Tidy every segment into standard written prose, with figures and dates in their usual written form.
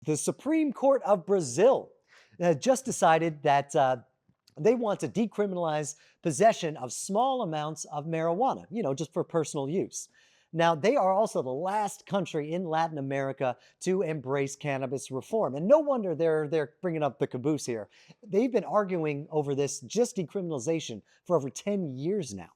The Supreme Court of Brazil just decided that they want to decriminalize possession of small amounts of marijuana, just for personal use. Now, they are also the last country in Latin America to embrace cannabis reform. And no wonder they're bringing up the caboose here. They've been arguing over this just decriminalization for over 10 years now.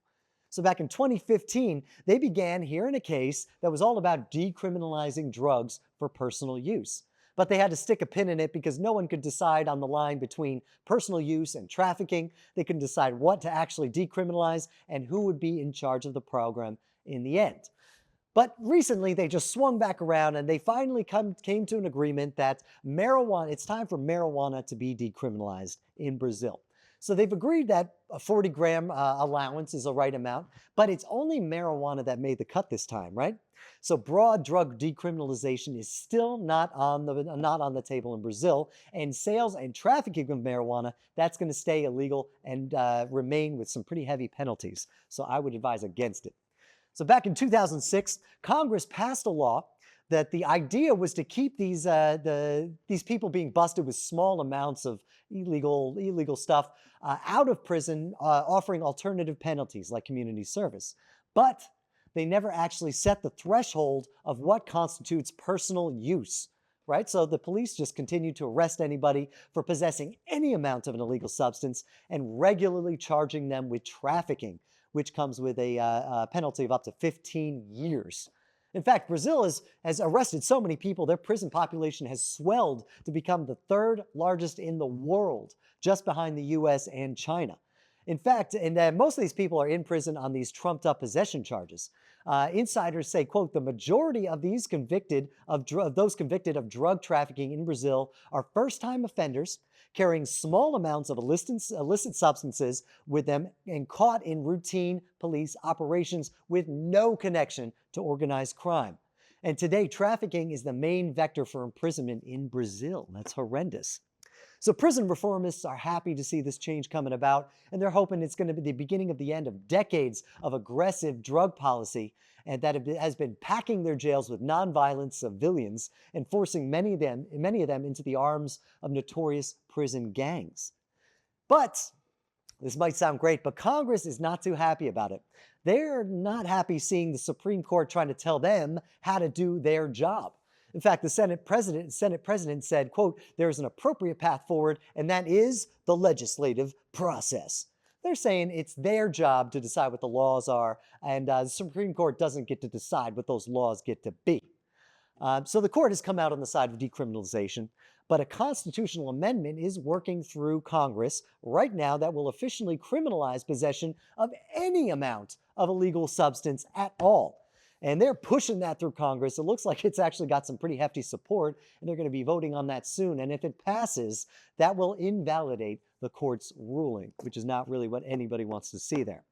So back in 2015, they began hearing a case that was all about decriminalizing drugs for personal use. But they had to stick a pin in it because no one could decide on the line between personal use and trafficking. They couldn't decide what to actually decriminalize and who would be in charge of the program in the end. But recently, they just swung back around and they finally came to an agreement that it's time for marijuana to be decriminalized in Brazil. So they've agreed that a 40-gram allowance is the right amount, but it's only marijuana that made the cut this time, right? So broad drug decriminalization is still not on the table in Brazil, and sales and trafficking of marijuana, that's going to stay illegal and remain with some pretty heavy penalties. So I would advise against it. So back in 2006, Congress passed a law that the idea was to keep these people being busted with small amounts of illegal stuff out of prison, offering alternative penalties like community service. But they never actually set the threshold of what constitutes personal use, right? So the police just continue to arrest anybody for possessing any amount of an illegal substance and regularly charging them with trafficking, which comes with a penalty of up to 15 years. In fact, Brazil has arrested so many people, their prison population has swelled to become the third largest in the world, just behind the US and China. In fact, most of these people are in prison on these trumped up possession charges. Insiders say, quote, the majority of those convicted of drug trafficking in Brazil are first-time offenders carrying small amounts of illicit substances with them and caught in routine police operations with no connection to organized crime. And today, trafficking is the main vector for imprisonment in Brazil. That's horrendous. So prison reformists are happy to see this change coming about, and they're hoping it's going to be the beginning of the end of decades of aggressive drug policy and that has been packing their jails with nonviolent civilians and forcing many of them into the arms of notorious prison gangs. But this might sound great, but Congress is not too happy about it. They're not happy seeing the Supreme Court trying to tell them how to do their job. In fact, the Senate President said, quote, there is an appropriate path forward, and that is the legislative process. They're saying it's their job to decide what the laws are, and the Supreme Court doesn't get to decide what those laws get to be. So the court has come out on the side of decriminalization, but a constitutional amendment is working through Congress right now that will officially criminalize possession of any amount of illegal substance at all. And they're pushing that through Congress. It looks like it's actually got some pretty hefty support, and they're going to be voting on that soon. And if it passes, that will invalidate the court's ruling, which is not really what anybody wants to see there.